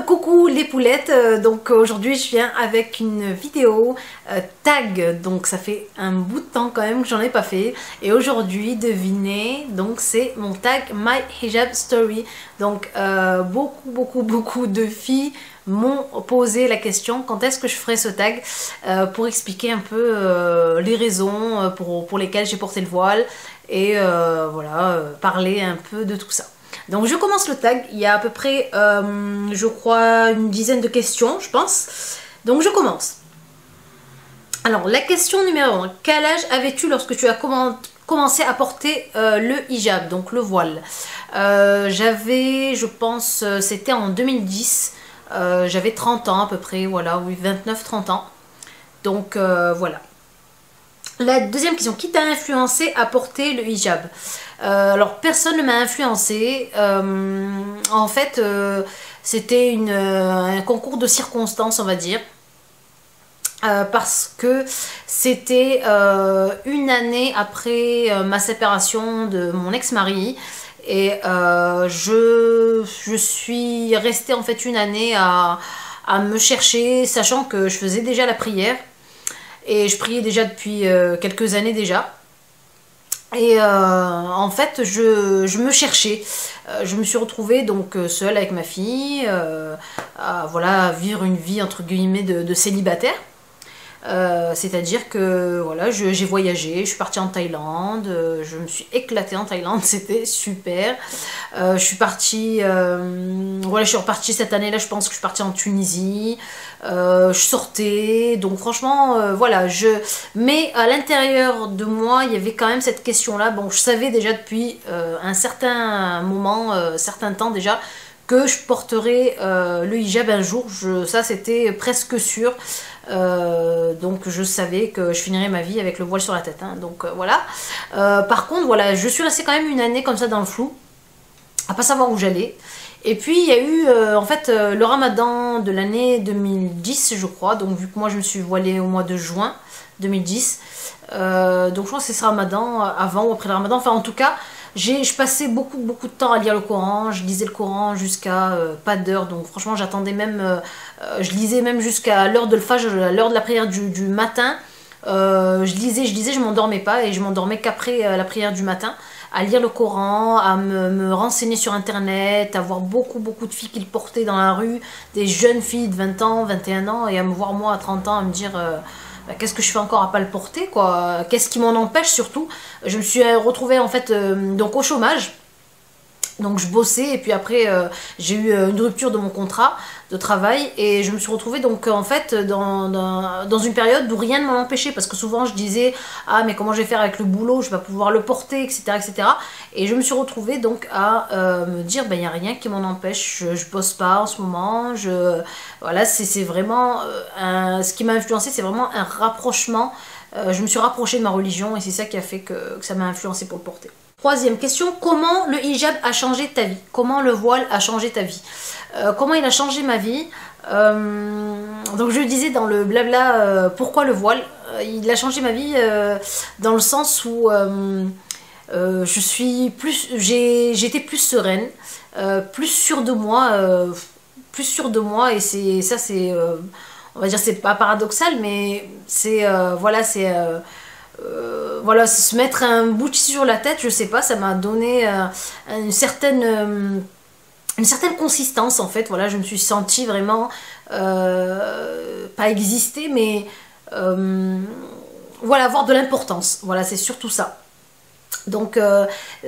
Coucou les poulettes, donc aujourd'hui je viens avec une vidéo tag, donc ça fait un bout de temps quand même que j'en ai pas fait, et aujourd'hui devinez, donc c'est mon tag My Hijab Story. Donc beaucoup de filles m'ont posé la question quand est-ce que je ferai ce tag pour expliquer un peu les raisons pour lesquelles j'ai porté le voile et voilà, parler un peu de tout ça. Donc je commence le tag, il y a à peu près, je crois, une dizaine de questions, je pense. Donc je commence. Alors la question numéro 1, quel âge avais-tu lorsque tu as commencé à porter le hijab, donc le voile? J'avais, je pense, c'était en 2010, j'avais 30 ans à peu près, voilà, oui, 29-30 ans. Donc voilà. La deuxième question, qui t'a influencé à porter le hijab? Alors personne ne m'a influencé, en fait c'était un concours de circonstances, on va dire, parce que c'était une année après ma séparation de mon ex-mari, et je suis restée en fait une année à me chercher, sachant que je faisais déjà la prière et je priais déjà depuis quelques années déjà. Et en fait, je me cherchais. Je me suis retrouvée donc seule avec ma fille, à voilà, vivre une vie entre guillemets de célibataire. C'est-à-dire que voilà, j'ai voyagé, je suis partie en Thaïlande, je me suis éclatée en Thaïlande, c'était super. Je suis partie, voilà, je suis repartie cette année-là, je pense que je suis partie en Tunisie. Je sortais, donc franchement, voilà, mais à l'intérieur de moi, il y avait quand même cette question-là. Bon, je savais déjà depuis un certain moment, certain temps déjà, que je porterais le hijab un jour. Ça, c'était presque sûr. Donc je savais que je finirais ma vie avec le voile sur la tête, hein, donc voilà. Par contre, voilà, je suis restée quand même une année comme ça dans le flou, à pas savoir où j'allais. Et puis il y a eu en fait le ramadan de l'année 2010, je crois. Donc vu que moi je me suis voilée au mois de juin 2010, donc je crois que c'est ce ramadan, avant ou après le ramadan. Enfin en tout cas, je passais beaucoup de temps à lire le Coran. Je lisais le Coran jusqu'à pas d'heure. Donc franchement j'attendais même, je lisais même jusqu'à l'heure de l'Fajr, l'heure de la prière du matin. Je lisais, je m'endormais pas, et je m'endormais qu'après la prière du matin, à lire le Coran, à me renseigner sur internet, à voir beaucoup de filles qui le portaient dans la rue, des jeunes filles de 20 ans, 21 ans, et à me voir moi à 30 ans, à me dire bah, qu'est-ce que je fais encore à pas le porter, quoi, qu'est-ce qui m'en empêche surtout. Je me suis retrouvée en fait donc au chômage. Donc je bossais, et puis après j'ai eu une rupture de mon contrat de travail, et je me suis retrouvée donc en fait dans une période où rien ne m'en empêchait, parce que souvent je disais ah mais comment je vais faire avec le boulot, je vais pas pouvoir le porter, etc. Et je me suis retrouvée donc à me dire ben il n'y a rien qui m'en empêche, je bosse pas en ce moment, voilà, c'est vraiment ce qui m'a influencé, c'est vraiment un rapprochement. Je me suis rapprochée de ma religion, et c'est ça qui a fait que ça m'a influencé pour le porter. Troisième question, comment le hijab a changé ta vie? Comment le voile a changé ta vie? Comment il a changé ma vie? Donc je disais dans le blabla, pourquoi le voile? Il a changé ma vie dans le sens où j'étais plus sereine, plus sûre de moi, et c'est on va dire, c'est pas paradoxal, mais c'est voilà, c'est voilà, se mettre un bout de tissu sur la tête, je sais pas, ça m'a donné une certaine consistance en fait. Voilà, je me suis sentie vraiment pas exister, mais voilà, avoir de l'importance. Voilà, c'est surtout ça. Donc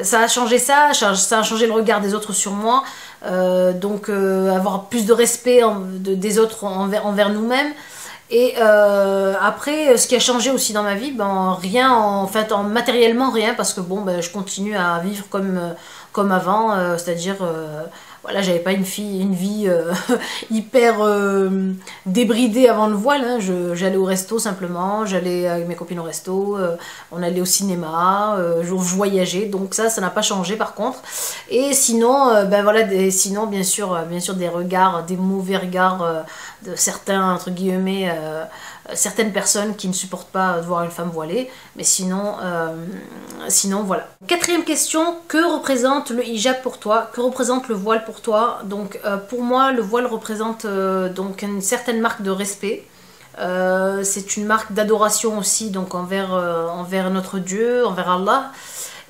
ça a changé ça a changé le regard des autres sur moi, donc avoir plus de respect des autres envers nous-mêmes. Et après, ce qui a changé aussi dans ma vie, ben rien, en fait, matériellement rien, parce que bon, ben, je continue à vivre comme avant, c'est-à-dire voilà, j'avais pas une vie hyper débridée avant le voile, hein. J'allais au resto simplement, j'allais avec mes copines au resto, on allait au cinéma, je voyageais, donc ça n'a pas changé par contre. Et sinon, ben voilà, sinon bien sûr des regards, des mauvais regards de certains entre guillemets certaines personnes qui ne supportent pas de voir une femme voilée, mais sinon, voilà. Quatrième question, que représente le hijab pour toi? Que représente le voile pour toi? Donc pour moi, le voile représente donc une certaine marque de respect. C'est une marque d'adoration aussi donc envers notre Dieu, envers Allah.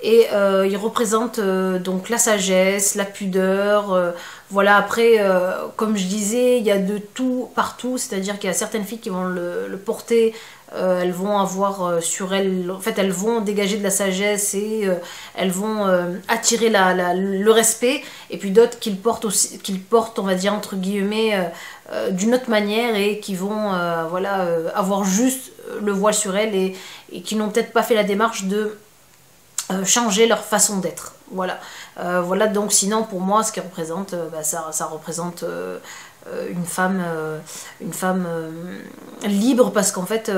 Et il représente donc la sagesse, la pudeur, voilà. Après, comme je disais, il y a de tout partout, c'est-à-dire qu'il y a certaines filles qui vont le porter, elles vont avoir sur elles, en fait elles vont dégager de la sagesse et elles vont attirer le respect, et puis d'autres qui le portent, on va dire entre guillemets, d'une autre manière, et qui vont voilà, avoir juste le voile sur elles, et qui n'ont peut-être pas fait la démarche de changer leur façon d'être. Voilà. Voilà, donc sinon pour moi ce qui représente, ça représente une femme libre, parce qu'en fait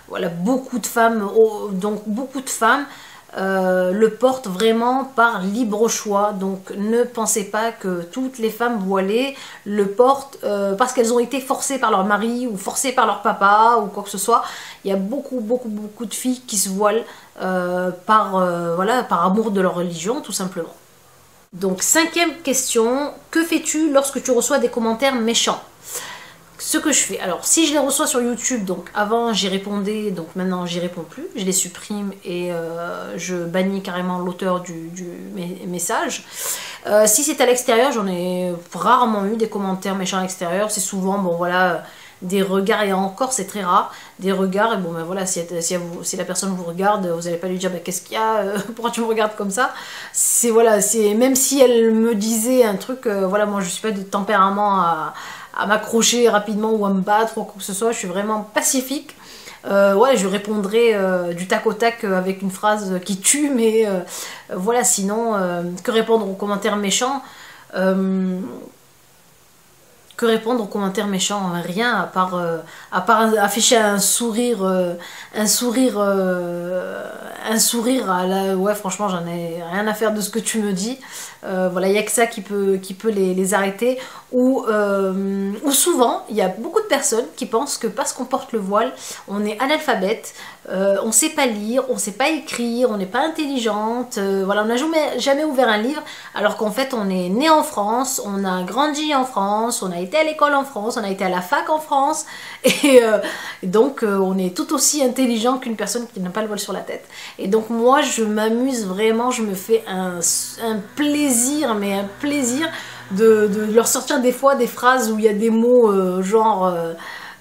voilà, beaucoup de femmes le portent vraiment par libre choix. Donc ne pensez pas que toutes les femmes voilées le portent parce qu'elles ont été forcées par leur mari ou forcées par leur papa ou quoi que ce soit. Il y a beaucoup de filles qui se voilent voilà, par amour de leur religion, tout simplement. Donc cinquième question, que fais-tu lorsque tu reçois des commentaires méchants? Ce que je fais, alors si je les reçois sur YouTube, donc avant j'y répondais, donc maintenant j'y réponds plus, je les supprime et je bannis carrément l'auteur du message. Si c'est à l'extérieur, j'en ai rarement eu des commentaires méchants à l'extérieur, c'est souvent, bon voilà, des regards, et encore c'est très rare, des regards, et bon ben voilà, si la personne vous regarde, vous n'allez pas lui dire bah, qu'est-ce qu'il y a, pourquoi tu me regardes comme ça, c'est voilà, même si elle me disait un truc, voilà, moi je suis pas de tempérament à m'accrocher rapidement ou à me battre ou quoi que ce soit, je suis vraiment pacifique. Ouais, je répondrai du tac au tac avec une phrase qui tue, mais voilà, sinon, que répondre aux commentaires méchants? Que répondre aux commentaires méchants? Rien, à part afficher un sourire à la... Ouais, franchement, j'en ai rien à faire de ce que tu me dis. Voilà, il n'y a que ça qui peut les arrêter. Ou souvent, il y a beaucoup de personnes qui pensent que parce qu'on porte le voile, on est analphabète, on ne sait pas lire, on ne sait pas écrire, on n'est pas intelligente, voilà, on n'a jamais ouvert un livre, alors qu'en fait on est né en France, on a grandi en France, on a été à l'école en France, on a été à la fac en France, et donc on est tout aussi intelligent qu'une personne qui n'a pas le voile sur la tête. Et donc moi je m'amuse vraiment, je me fais un plaisir, mais un plaisir de leur sortir des fois des phrases où il y a des mots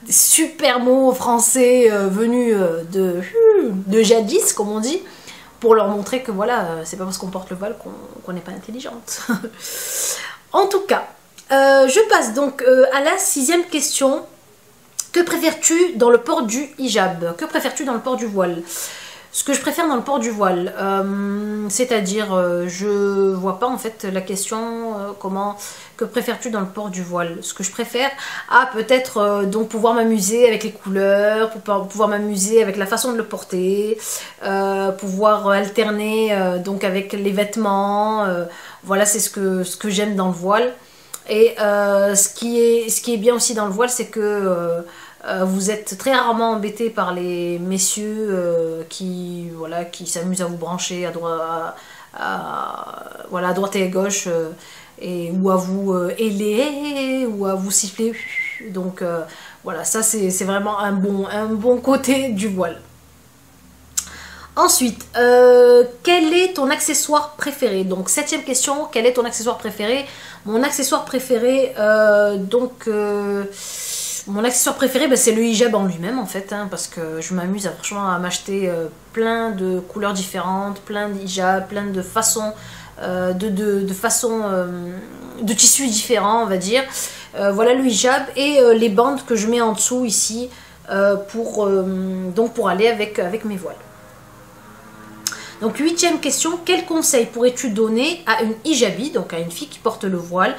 des super mots français venus de jadis, comme on dit, pour leur montrer que voilà, c'est pas parce qu'on porte le voile qu'on n'est pas intelligente. En tout cas, je passe donc à la sixième question. Que préfères-tu dans le port du hijab? Que préfères-tu dans le port du voile? Ce que je préfère dans le port du voile, c'est-à-dire, je vois pas en fait la question, que préfères-tu dans le port du voile? Ce que je préfère, peut-être donc pouvoir m'amuser avec les couleurs, pouvoir m'amuser avec la façon de le porter, pouvoir alterner donc avec les vêtements, voilà, c'est ce que j'aime dans le voile. Et ce qui est bien aussi dans le voile, c'est que vous êtes très rarement embêté par les messieurs qui s'amusent à vous brancher à droite et à gauche, ou à vous héler, ou à vous siffler. Donc voilà, ça c'est vraiment un bon côté du voile. Ensuite, quel est ton accessoire préféré? Donc septième question, quel est ton accessoire préféré? Mon accessoire préféré, mon accessoire préféré, c'est le hijab en lui-même en fait, parce que je m'amuse franchement à m'acheter plein de couleurs différentes, plein de hijabs, plein de façons, de tissus différents, on va dire. Voilà le hijab, et les bandes que je mets en dessous ici pour aller avec mes voiles. Donc huitième question, quel conseil pourrais-tu donner à une hijabi, donc à une fille qui porte le voile?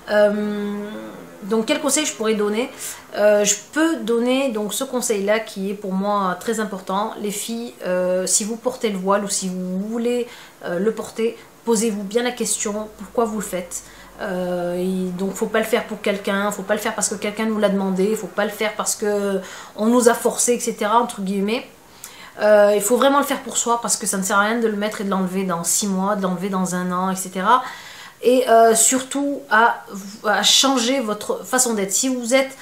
Donc quel conseil je pourrais donner? Je peux donner donc ce conseil-là qui est pour moi très important. Les filles, si vous portez le voile ou si vous voulez le porter, posez-vous bien la question pourquoi vous le faites. Donc faut pas le faire pour quelqu'un, faut pas le faire parce que quelqu'un nous l'a demandé, faut pas le faire parce que on nous a forcé, etc. entre guillemets. Il faut vraiment le faire pour soi parce que ça ne sert à rien de le mettre et de l'enlever dans 6 mois, de l'enlever dans 1 an, etc. Et surtout à changer votre façon d'être. Si vous êtes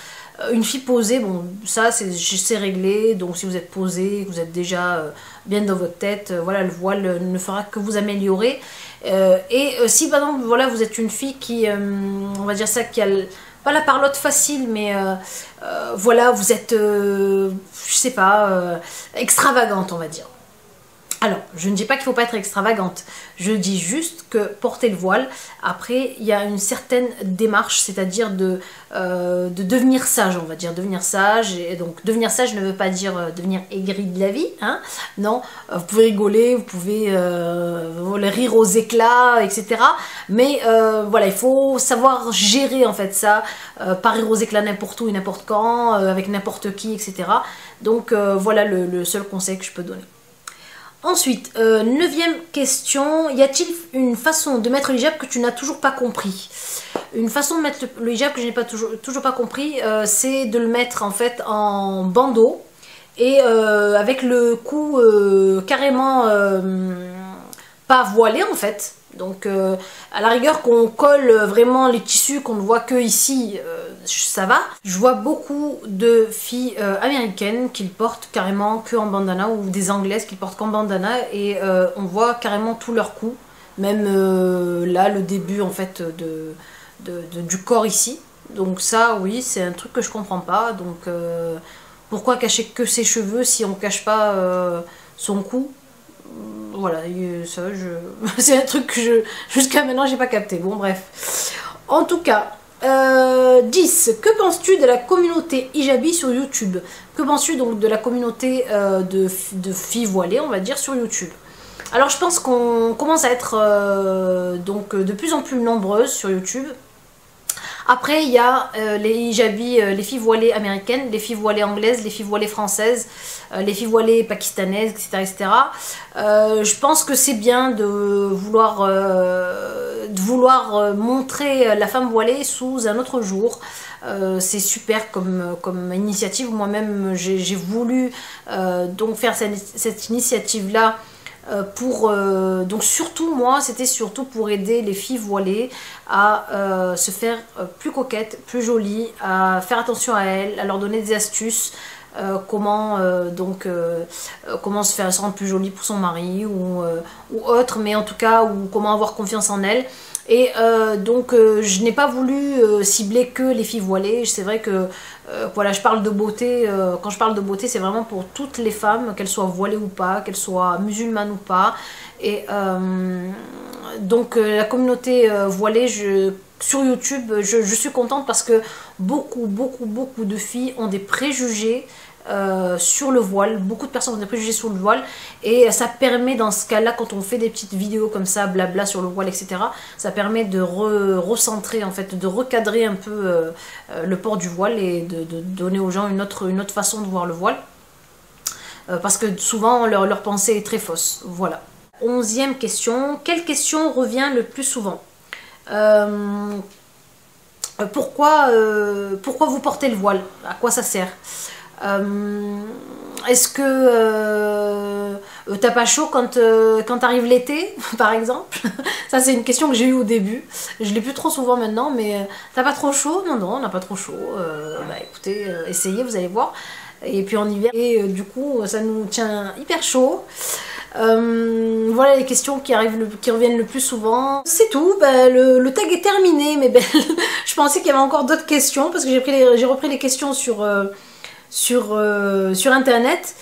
une fille posée, bon ça c'est réglé, donc si vous êtes posée, que vous êtes déjà bien dans votre tête, voilà, le voile ne fera que vous améliorer. Si par exemple voilà, vous êtes une fille qui, on va dire ça, qui a pas la parlotte facile, mais voilà, vous êtes, je sais pas, extravagante, on va dire. Alors, je ne dis pas qu'il ne faut pas être extravagante, je dis juste que porter le voile, après, il y a une certaine démarche, c'est-à-dire de devenir sage, on va dire, devenir sage. Et donc, devenir sage ne veut pas dire devenir aigri de la vie, hein, non, vous pouvez rigoler, vous pouvez rire aux éclats, etc. Mais voilà, il faut savoir gérer en fait ça, pas rire aux éclats n'importe où et n'importe quand, avec n'importe qui, etc. Donc, voilà le seul conseil que je peux donner. Ensuite, 9e question, y a-t-il une façon de mettre le hijab que tu n'as toujours pas compris? Une façon de mettre le hijab que je n'ai pas toujours pas compris, c'est de le mettre en fait en bandeau et avec le cou carrément pas voilé en fait. Donc à la rigueur qu'on colle vraiment les tissus qu'on ne voit que ici, ça va. Je vois beaucoup de filles américaines qui le portent carrément que en bandana, ou des anglaises qui le portent qu'en bandana, et on voit carrément tout leur cou, même là le début en fait du corps ici. Donc ça oui, c'est un truc que je comprends pas. Donc pourquoi cacher que ses cheveux si on cache pas son cou? Voilà, ça, c'est un truc que jusqu'à maintenant j'ai pas capté. Bon bref. En tout cas, 10. Que penses-tu de la communauté hijabi sur YouTube? Que penses-tu donc de la communauté de filles voilées, on va dire, sur YouTube? Alors je pense qu'on commence à être donc de plus en plus nombreuses sur YouTube. Après, il y a les hijabis, les filles voilées américaines, les filles voilées anglaises, les filles voilées françaises, les filles voilées pakistanaises, etc. etc. Je pense que c'est bien de vouloir montrer la femme voilée sous un autre jour. C'est super comme initiative. Moi-même, j'ai voulu donc faire cette initiative-là. Donc surtout moi, c'était surtout pour aider les filles voilées à se faire plus coquettes, plus jolies, à faire attention à elles, à leur donner des astuces, comment se rendre plus jolie pour son mari ou autre, mais en tout cas, ou comment avoir confiance en elle. Et donc je n'ai pas voulu cibler que les filles voilées. C'est vrai que voilà, je parle de beauté, quand je parle de beauté, c'est vraiment pour toutes les femmes, qu'elles soient voilées ou pas, qu'elles soient musulmanes ou pas. Et donc la communauté voilée, sur YouTube, je suis contente parce que beaucoup de filles ont des préjugés sur le voile. Beaucoup de personnes ont des préjugés sur le voile, et ça permet dans ce cas là, quand on fait des petites vidéos comme ça, blabla sur le voile, etc., ça permet de recentrer en fait, de recadrer un peu le port du voile, et de donner aux gens une autre façon de voir le voile, parce que souvent leur pensée est très fausse. Voilà. 11e question, quelle question revient le plus souvent? Pourquoi vous portez le voile? À quoi ça sert? Est-ce que t'as pas chaud quand arrive l'été, par exemple? Ça, c'est une question que j'ai eue au début. Je l'ai plus trop souvent maintenant, mais t'as pas trop chaud? Non, non, on n'a pas trop chaud. Bah écoutez, essayez, vous allez voir. Et puis en hiver, et du coup, ça nous tient hyper chaud. Voilà les questions qui reviennent le plus souvent. C'est tout, bah, le tag est terminé, mes belles. Je pensais qu'il y avait encore d'autres questions, parce que j'ai repris les questions sur internet,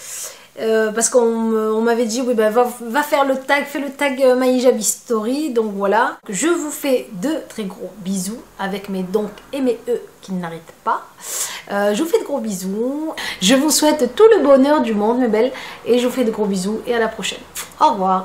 parce qu'on m'avait dit oui, bah, va faire le tag, fais le tag My Hijabi Story. Donc voilà, je vous fais de très gros bisous avec mes donc et mes E qui n'arrêtent pas. Je vous fais de gros bisous, je vous souhaite tout le bonheur du monde, mes belles, et je vous fais de gros bisous et à la prochaine. Au revoir.